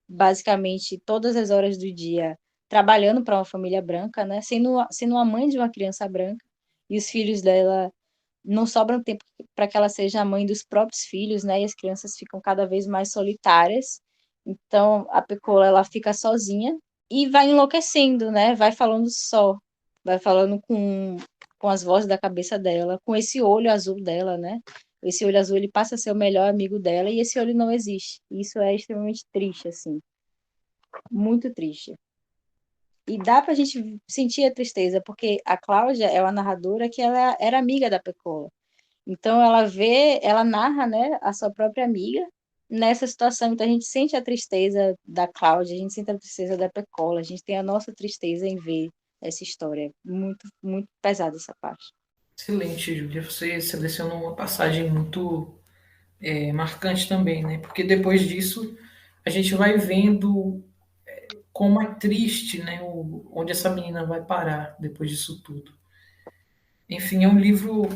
basicamente todas as horas do dia trabalhando para uma família branca, né? Sendo uma mãe de uma criança branca, e os filhos dela não sobram tempo para que ela seja a mãe dos próprios filhos, né? E as crianças ficam cada vez mais solitárias. Então a Pecola ela fica sozinha e vai enlouquecendo, né? Vai falando só, vai falando com as vozes da cabeça dela, com esse olho azul dela, né? Esse olho azul ele passa a ser o melhor amigo dela e esse olho não existe. Isso é extremamente triste, assim, muito triste. E dá pra gente sentir a tristeza, porque a Cláudia é uma narradora que ela era amiga da Pecola. Então ela narra, né, a sua própria amiga nessa situação. Então a gente sente a tristeza da Cláudia, a gente sente a tristeza da Pecola, a gente tem a nossa tristeza em ver essa história. Muito, muito pesada essa parte. Excelente, Júlia. Você selecionou uma passagem muito marcante também, né? Porque depois disso a gente vai vendo como é triste, né? Onde essa menina vai parar depois disso tudo. Enfim, é um livro,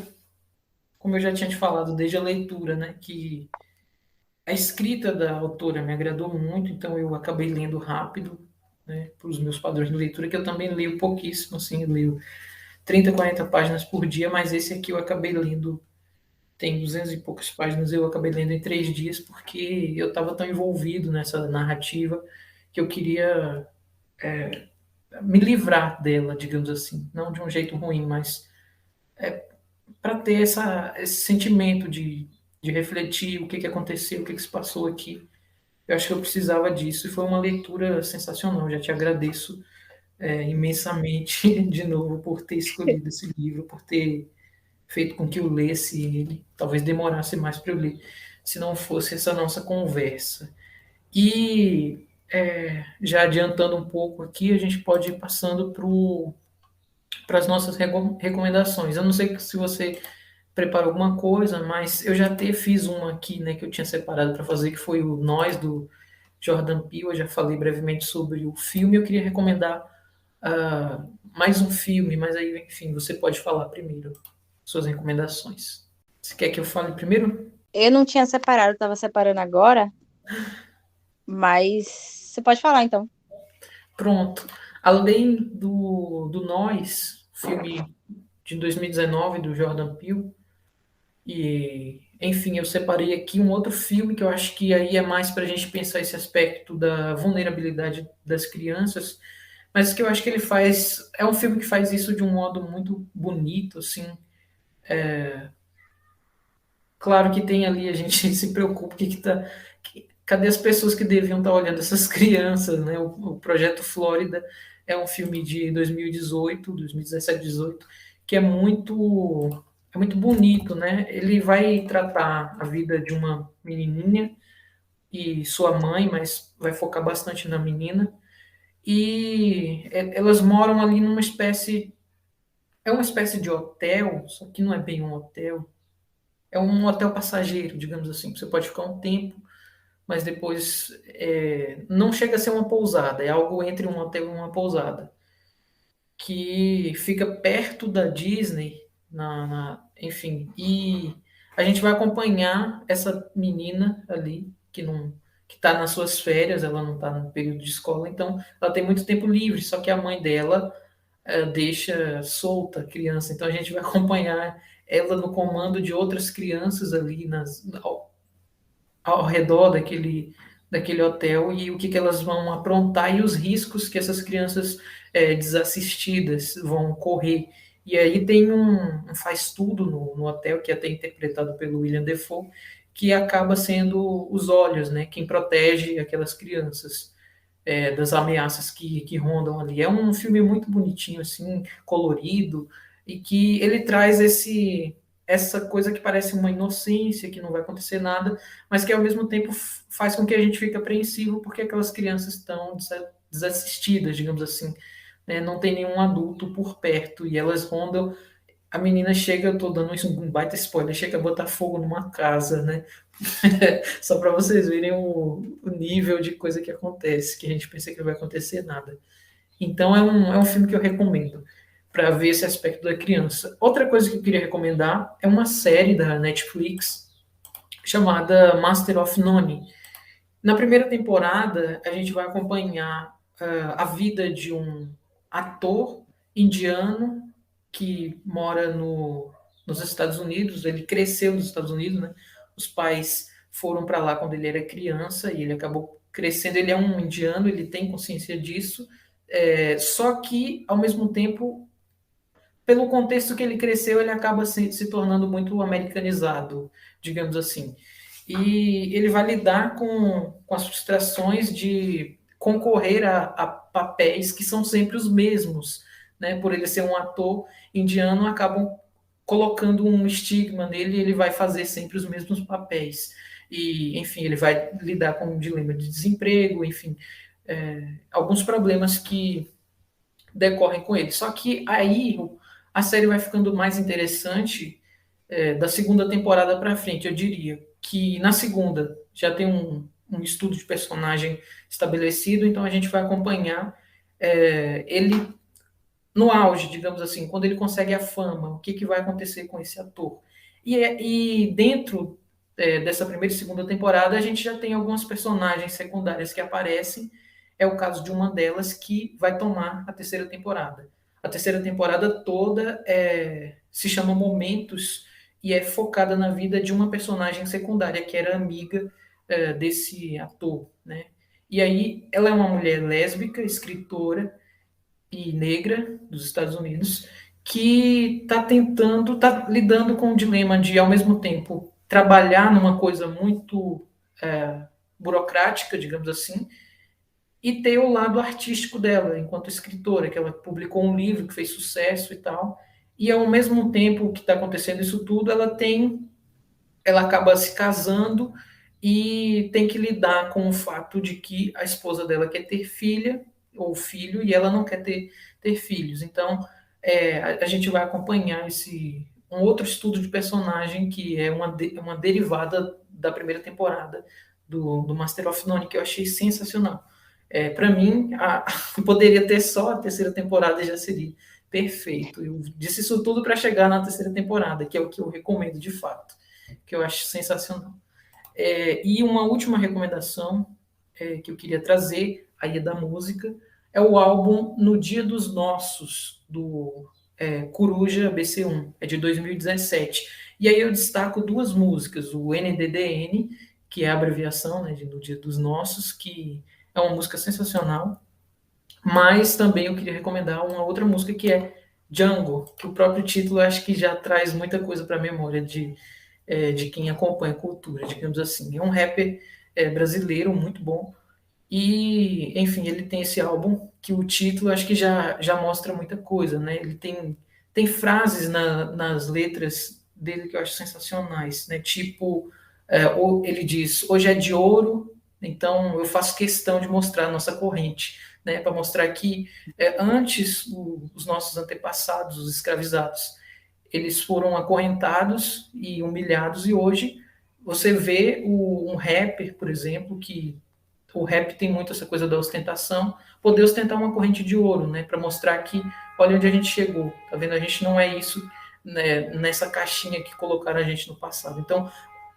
como eu já tinha te falado, desde a leitura, né? Que a escrita da autora me agradou muito, então eu acabei lendo rápido, né? Para os meus padrões de leitura, que eu também leio pouquíssimo, assim, eu leio 30, 40 páginas por dia, mas esse aqui eu acabei lendo, tem 200 e poucas páginas, eu acabei lendo em 3 dias, porque eu estava tão envolvido nessa narrativa que eu queria me livrar dela, digamos assim, não de um jeito ruim, mas para ter esse sentimento de refletir o que, que aconteceu, o que, que se passou aqui. Eu acho que eu precisava disso e foi uma leitura sensacional. Já te agradeço imensamente de novo por ter escolhido esse livro, por ter feito com que eu lesse ele. Talvez demorasse mais para eu ler, se não fosse essa nossa conversa. E já adiantando um pouco aqui, a gente pode ir passando para as nossas recomendações. Eu não sei se você preparou alguma coisa, mas eu já até fiz uma aqui, né, que eu tinha separado para fazer, que foi o Nós, do Jordan Peele. Eu já falei brevemente sobre o filme. Eu queria recomendar mais um filme, mas aí, enfim, você pode falar primeiro suas recomendações. Você quer que eu fale primeiro? Eu não tinha separado, estava separando agora, mas você pode falar então. Pronto. Além do Nós, filme de 2019 do Jordan Peele, e enfim, eu separei aqui um outro filme que eu acho que aí é mais para a gente pensar esse aspecto da vulnerabilidade das crianças, mas que eu acho que ele faz, é um filme que faz isso de um modo muito bonito, assim. Claro que tem ali, a gente se preocupa, cadê as pessoas que deviam estar olhando essas crianças, né? O Projeto Flórida é um filme de 2018, 2017, 18, que é muito bonito, né? Ele vai tratar a vida de uma menininha e sua mãe, mas vai focar bastante na menina. E elas moram ali é uma espécie de hotel, só que não é bem um hotel. É um hotel passageiro, digamos assim. Você pode ficar um tempo, mas depois não chega a ser uma pousada, é algo entre um hotel e uma pousada, que fica perto da Disney, enfim, e a gente vai acompanhar essa menina ali, que está nas suas férias, ela não está no período de escola, então ela tem muito tempo livre, só que a mãe dela deixa solta a criança, então a gente vai acompanhar ela no comando de outras crianças ali ao redor daquele hotel e o que, que elas vão aprontar e os riscos que essas crianças desassistidas vão correr. E aí tem um faz tudo no hotel, que é até interpretado pelo William Defoe, que acaba sendo os olhos, né? Quem protege aquelas crianças das ameaças que rondam ali. É um filme muito bonitinho, assim, colorido, e que ele traz essa coisa que parece uma inocência, que não vai acontecer nada, mas que ao mesmo tempo faz com que a gente fique apreensivo porque aquelas crianças estão desassistidas, digamos assim, né? Não tem nenhum adulto por perto e elas rondam. A menina chega, eu tô dando isso um baita spoiler, chega a botar fogo numa casa, né? Só para vocês verem o nível de coisa que acontece, que a gente pensa que não vai acontecer nada. Então é um filme que eu recomendo para ver esse aspecto da criança. Outra coisa que eu queria recomendar é uma série da Netflix chamada Master of None. Na primeira temporada, a gente vai acompanhar a vida de um ator indiano que mora nos Estados Unidos. Ele cresceu nos Estados Unidos, né? Os pais foram para lá quando ele era criança e ele acabou crescendo. Ele é um indiano, ele tem consciência disso, só que, ao mesmo tempo, pelo contexto que ele cresceu, ele acaba se tornando muito americanizado, digamos assim. E ele vai lidar com as frustrações de concorrer a papéis que são sempre os mesmos, né? Por ele ser um ator indiano, acabam colocando um estigma nele e ele vai fazer sempre os mesmos papéis. E, enfim, ele vai lidar com um dilema de desemprego, enfim, alguns problemas que decorrem com ele. Só que aí a série vai ficando mais interessante da segunda temporada para frente. Eu diria que na segunda já tem um estudo de personagem estabelecido, então a gente vai acompanhar ele no auge, digamos assim, quando ele consegue a fama, o que, que vai acontecer com esse ator. E dentro dessa primeira e segunda temporada, a gente já tem algumas personagens secundárias que aparecem. É o caso de uma delas que vai tomar a terceira temporada. A terceira temporada toda se chama Momentos e é focada na vida de uma personagem secundária que era amiga desse ator, né? E aí ela é uma mulher lésbica, escritora e negra dos Estados Unidos, que está lidando com o dilema de, ao mesmo tempo, trabalhar numa coisa muito burocrática, digamos assim, e ter o lado artístico dela, enquanto escritora, que ela publicou um livro que fez sucesso e tal. E ao mesmo tempo que está acontecendo isso tudo, ela acaba se casando e tem que lidar com o fato de que a esposa dela quer ter filha ou filho e ela não quer ter filhos. Então, a gente vai acompanhar um outro estudo de personagem que é uma derivada da primeira temporada do Master of None, que eu achei sensacional. Para mim, poderia ter só a terceira temporada e já seria perfeito. Eu disse isso tudo para chegar na terceira temporada, que é o que eu recomendo de fato, que eu acho sensacional. E uma última recomendação que eu queria trazer, aí é da música, é o álbum No Dia dos Nossos, do Coruja BC1, é de 2017. E aí eu destaco duas músicas, o NDDN, que é a abreviação, né, de No Dia dos Nossos, que é uma música sensacional, mas também eu queria recomendar uma outra música que é Django, que o próprio título acho que já traz muita coisa para a memória de quem acompanha a cultura, digamos assim. É um rapper brasileiro muito bom. E, enfim, ele tem esse álbum que o título acho que já mostra muita coisa, né? Ele tem frases nas letras dele que eu acho sensacionais, né? Tipo, ele diz: hoje é de ouro, então eu faço questão de mostrar a nossa corrente, né? Para mostrar que antes os nossos antepassados, os escravizados, eles foram acorrentados e humilhados, e hoje você vê um rapper, por exemplo, que o rap tem muito essa coisa da ostentação, poder ostentar uma corrente de ouro, né, para mostrar que olha onde a gente chegou, tá vendo? A gente não é isso, né, nessa caixinha que colocaram a gente no passado. Então,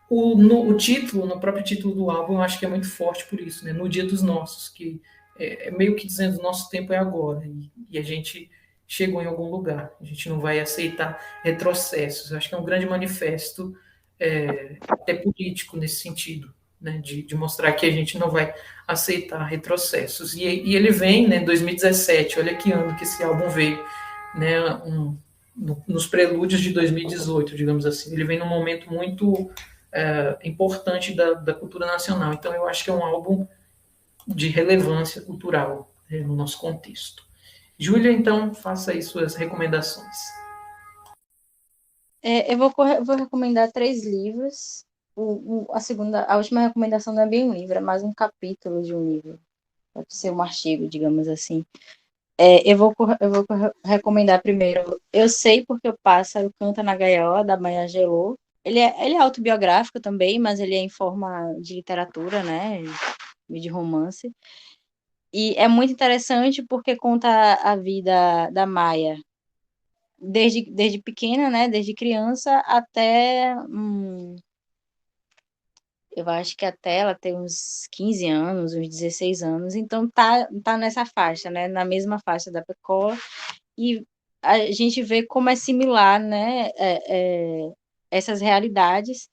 o título, no próprio título do álbum, eu acho que é muito forte por isso, né? No Dia dos Nossos, que é meio que dizendo nosso tempo é agora e a gente chegou em algum lugar. A gente não vai aceitar retrocessos. Eu acho que é um grande manifesto, até político nesse sentido, né? De mostrar que a gente não vai aceitar retrocessos. E ele vem, né, em 2017, olha que ano que esse álbum veio, né? Nos prelúdios de 2018, digamos assim. Ele vem num momento muito importante da cultura nacional. Então, eu acho que é um álbum de relevância cultural, né, no nosso contexto. Júlia, então, faça aí suas recomendações. Eu vou recomendar três livros. A última recomendação não é bem um livro, é mais um capítulo de um livro. Pode ser um artigo, digamos assim. Eu vou recomendar primeiro Eu Sei Porque o Pássaro Canta na Gaiola, da Maya Angelou. Ele é autobiográfico também, mas ele é em forma de literatura, né? De romance. E é muito interessante porque conta a vida da Maia, desde pequena, né? Desde criança até. Eu acho que até ela tem uns 15 anos, uns 16 anos. Então tá nessa faixa, né? Na mesma faixa da Pecó. E a gente vê como é similar, né? Essas realidades.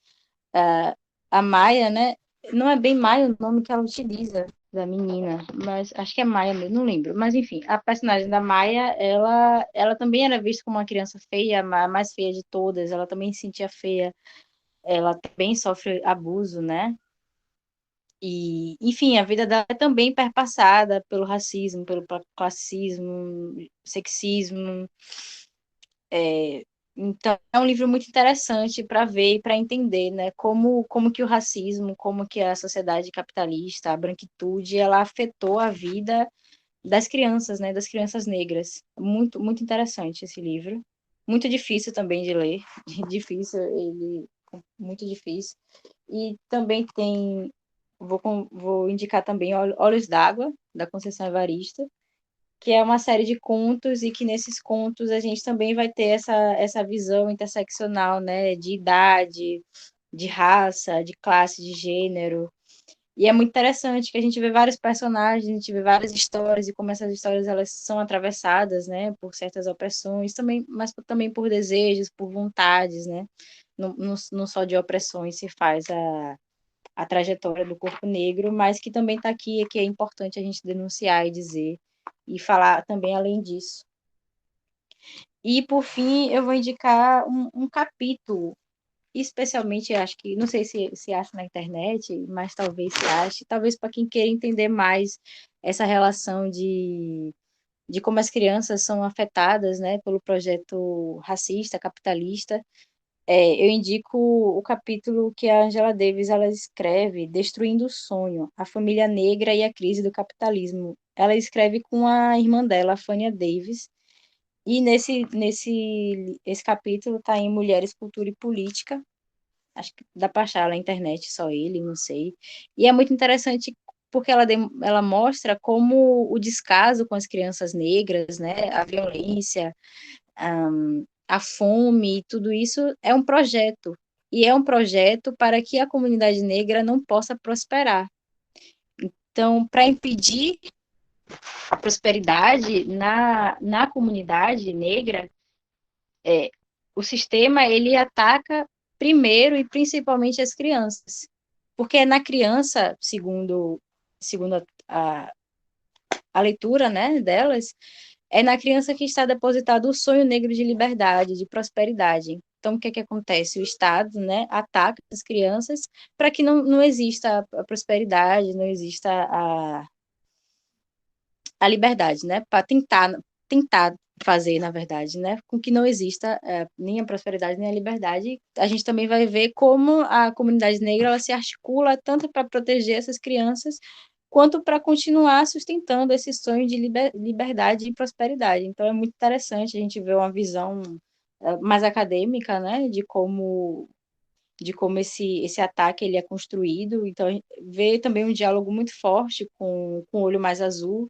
A Maia, né? Não é bem Maia o nome que ela utiliza da menina, mas acho que é Maia mesmo, não lembro. Mas enfim, a personagem da Maia, ela também era vista como uma criança feia, a mais feia de todas. Ela também se sentia feia. Ela também sofre abuso, né? E, enfim, a vida dela é também perpassada pelo racismo, pelo classismo, sexismo. Então, é um livro muito interessante para ver e para entender, né, como que o racismo, como que a sociedade capitalista, a branquitude, ela afetou a vida das crianças, né, das crianças negras. Muito, muito interessante esse livro. Muito difícil também de ler, difícil, muito difícil. E também vou indicar também Olhos d'Água, da Conceição Evaristo, que é uma série de contos e que nesses contos a gente também vai ter essa visão interseccional, né, de idade, de raça, de classe, de gênero. E é muito interessante que a gente vê vários personagens, a gente vê várias histórias e como essas histórias elas são atravessadas, né, por certas opressões, também, mas também por desejos, por vontades, né? Não só de opressões se faz a trajetória do corpo negro, mas que também está aqui e que é importante a gente denunciar e dizer, e falar também além disso. E, por fim, eu vou indicar um capítulo, especialmente, acho que, não sei se acha na internet, mas talvez se ache, talvez para quem queira entender mais essa relação de como as crianças são afetadas, né, pelo projeto racista, capitalista. Eu indico o capítulo que a Angela Davis ela escreve, Destruindo o Sonho, a família negra e a crise do capitalismo. Ela escreve com a irmã dela, a Fania Davis, e esse capítulo está em Mulheres, Cultura e Política. Acho que dá para achar na internet, só ele, não sei. E é muito interessante porque ela mostra como o descaso com as crianças negras, né, a violência, a fome, tudo isso é um projeto. E é um projeto para que a comunidade negra não possa prosperar. Então, para impedir a prosperidade na comunidade negra, o sistema ele ataca primeiro e principalmente as crianças. Porque é na criança, segundo a leitura, né, delas, é na criança que está depositado o sonho negro de liberdade, de prosperidade. Então, o que é que acontece? O Estado, né, ataca as crianças para que não exista a prosperidade, não exista a liberdade, né, para tentar fazer, na verdade, né, com que não exista nem a prosperidade nem a liberdade. A gente também vai ver como a comunidade negra ela se articula tanto para proteger essas crianças quanto para continuar sustentando esse sonho de liberdade e prosperidade. Então é muito interessante a gente ver uma visão mais acadêmica, né, de como esse ataque ele é construído. Então ver também um diálogo muito forte com o Olho Mais Azul,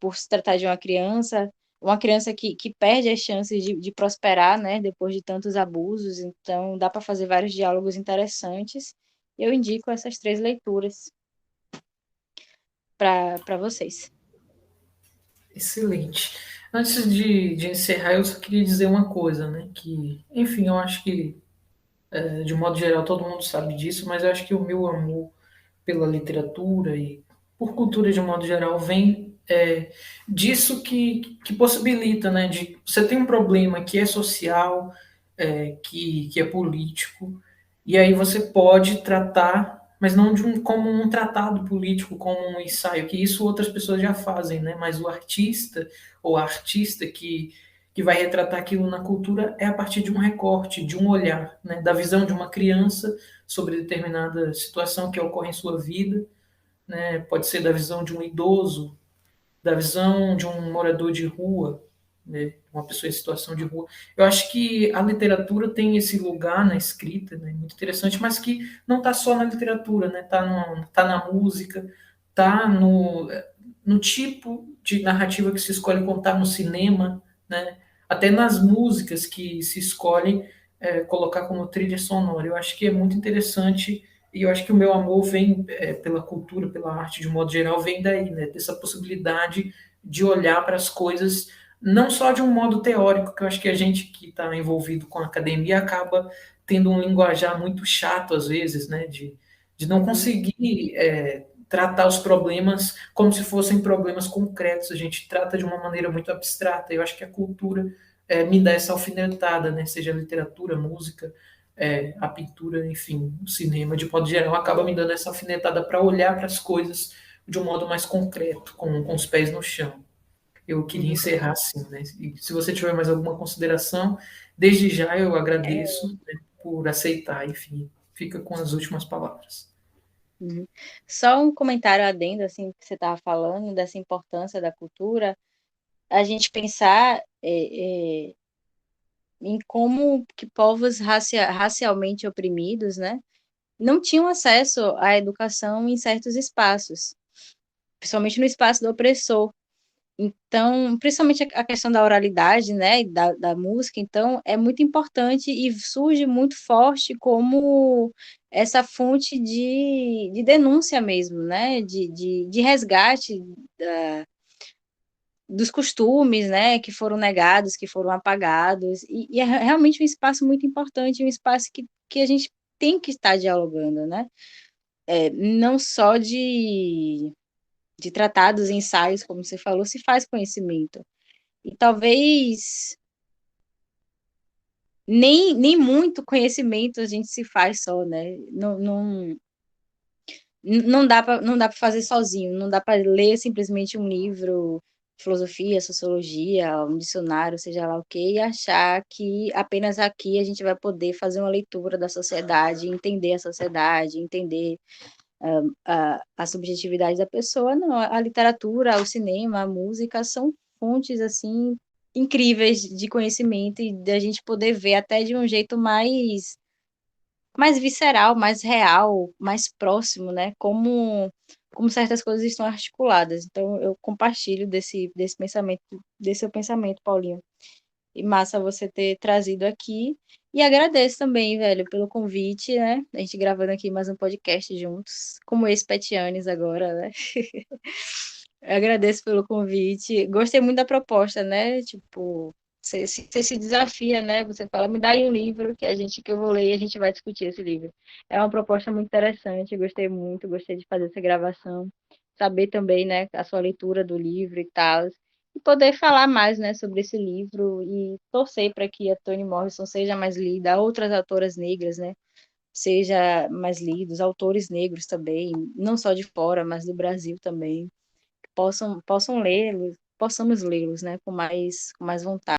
por se tratar de uma criança que perde as chances de prosperar, né, depois de tantos abusos. Então dá para fazer vários diálogos interessantes. Eu indico essas 3 leituras para vocês. Excelente. Antes de encerrar, eu só queria dizer uma coisa, né? Que, enfim, eu acho que, de um modo geral, todo mundo sabe disso, mas eu acho que o meu amor pela literatura e por cultura de um modo geral vem disso que possibilita, né? De você tem um problema que é social, que é político, e aí você pode tratar, mas não como um tratado político, como um ensaio, que isso outras pessoas já fazem, né? Mas o artista ou a artista que vai retratar aquilo na cultura é a partir de um recorte, de um olhar, né? Da visão de uma criança sobre determinada situação que ocorre em sua vida, né? Pode ser da visão de um idoso, da visão de um morador de rua, né? Uma pessoa em situação de rua. Eu acho que a literatura tem esse lugar na escrita, né? Muito interessante, mas que não está só na literatura, né? Tá na música, tá no tipo de narrativa que se escolhe contar no cinema, né? Até nas músicas que se escolhem colocar como trilha sonora. Eu acho que é muito interessante e eu acho que o meu amor vem pela cultura, pela arte de um modo geral, vem daí, né? Dessa possibilidade de olhar para as coisas não só de um modo teórico, que eu acho que a gente que está envolvido com a academia acaba tendo um linguajar muito chato às vezes, né? De não Uhum, conseguir tratar os problemas como se fossem problemas concretos. A gente trata de uma maneira muito abstrata. Eu acho que a cultura me dá essa alfinetada, né? Seja a literatura, a música, a pintura, enfim, o cinema, de modo geral, acaba me dando essa alfinetada para olhar para as coisas de um modo mais concreto, com os pés no chão. Eu queria uhum. encerrar assim, né? E se você tiver mais alguma consideração, desde já eu É, agradeço, né, por aceitar, enfim, fica com as últimas palavras. uhum. Só um comentário adendo, assim, que você estava falando, dessa importância da cultura, a gente pensar em como que povos racialmente oprimidos, né, não tinham acesso à educação em certos espaços, principalmente no espaço do opressor. Então, principalmente a questão da oralidade, né, e da música, então, é muito importante e surge muito forte como essa fonte de denúncia mesmo, né, de resgate dos costumes, né, que foram negados, que foram apagados, e é realmente um espaço muito importante, um espaço que a gente tem que estar dialogando, né, não só de tratados, ensaios, como você falou, se faz conhecimento. E talvez nem muito conhecimento a gente se faz só, né? Não dá para fazer sozinho, não dá para ler simplesmente um livro de filosofia, sociologia, um dicionário, seja lá o quê, e achar que apenas aqui a gente vai poder fazer uma leitura da sociedade, entender a sociedade, entender a subjetividade da pessoa. Não, a literatura, o cinema, a música são fontes assim incríveis de conhecimento e da gente poder ver até de um jeito mais visceral, mais real, mais próximo, né? Como certas coisas estão articuladas. Então, eu compartilho desse pensamento, desse seu pensamento, Paulinho. E massa você ter trazido aqui. E agradeço também, velho, pelo convite, né? A gente gravando aqui mais um podcast juntos, como ex-petianes agora, né? Eu agradeço pelo convite. Gostei muito da proposta, né? Tipo, você se desafia, né? Você fala, me dá aí um livro que eu vou ler e a gente vai discutir esse livro. É uma proposta muito interessante, gostei muito, gostei de fazer essa gravação, saber também, né, a sua leitura do livro e tal, e poder falar mais, né, sobre esse livro e torcer para que a Toni Morrison seja mais lida, outras autoras negras, né, seja mais lidos, autores negros também, não só de fora, mas do Brasil também possam lê-los, possamos lê-los, né, com mais vontade.